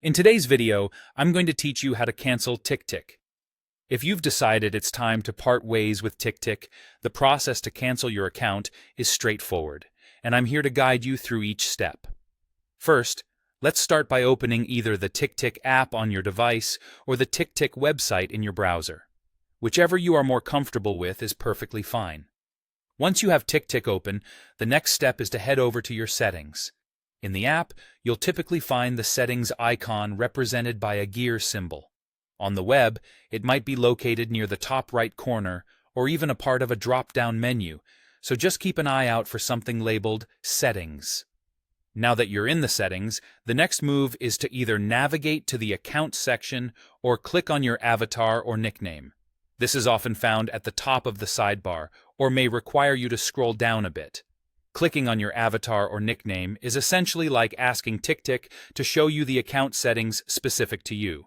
In today's video, I'm going to teach you how to cancel Ticktick. If you've decided it's time to part ways with Ticktick, the process to cancel your account is straightforward, and I'm here to guide you through each step. First, let's start by opening either the Ticktick app on your device or the Ticktick website in your browser. Whichever you are more comfortable with is perfectly fine. Once you have Ticktick open, the next step is to head over to your settings. In the app, you'll typically find the settings icon represented by a gear symbol. On the web, it might be located near the top right corner or even a part of a drop-down menu, so just keep an eye out for something labeled Settings. Now that you're in the settings, the next move is to either navigate to the Account section or click on your avatar or nickname. This is often found at the top of the sidebar or may require you to scroll down a bit. Clicking on your avatar or nickname is essentially like asking Ticktick to show you the account settings specific to you.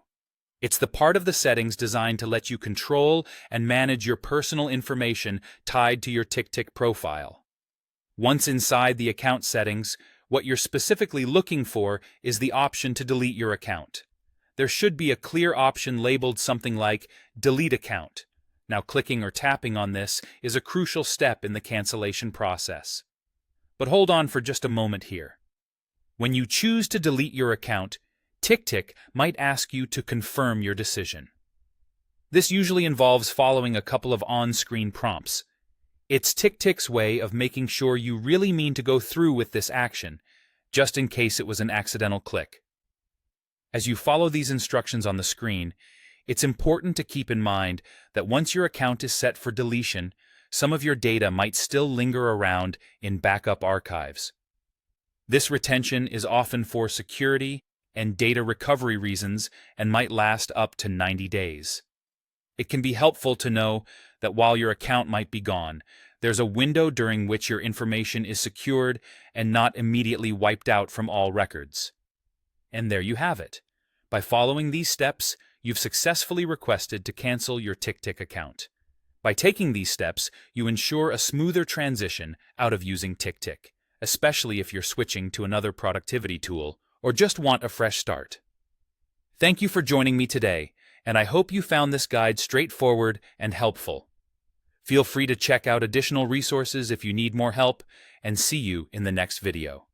It's the part of the settings designed to let you control and manage your personal information tied to your Ticktick profile. Once inside the account settings, what you're specifically looking for is the option to delete your account. There should be a clear option labeled something like Delete Account. Now, clicking or tapping on this is a crucial step in the cancellation process. But hold on for just a moment here. When you choose to delete your account, Ticktick might ask you to confirm your decision. This usually involves following a couple of on-screen prompts. It's Ticktick's way of making sure you really mean to go through with this action, just in case it was an accidental click. As you follow these instructions on the screen, it's important to keep in mind that once your account is set for deletion, some of your data might still linger around in backup archives. This retention is often for security and data recovery reasons and might last up to 90 days. It can be helpful to know that while your account might be gone, there's a window during which your information is secured and not immediately wiped out from all records. And there you have it. By following these steps, you've successfully requested to cancel your Ticktick account. By taking these steps, you ensure a smoother transition out of using Ticktick, especially if you're switching to another productivity tool or just want a fresh start. Thank you for joining me today, and I hope you found this guide straightforward and helpful. Feel free to check out additional resources if you need more help, and see you in the next video.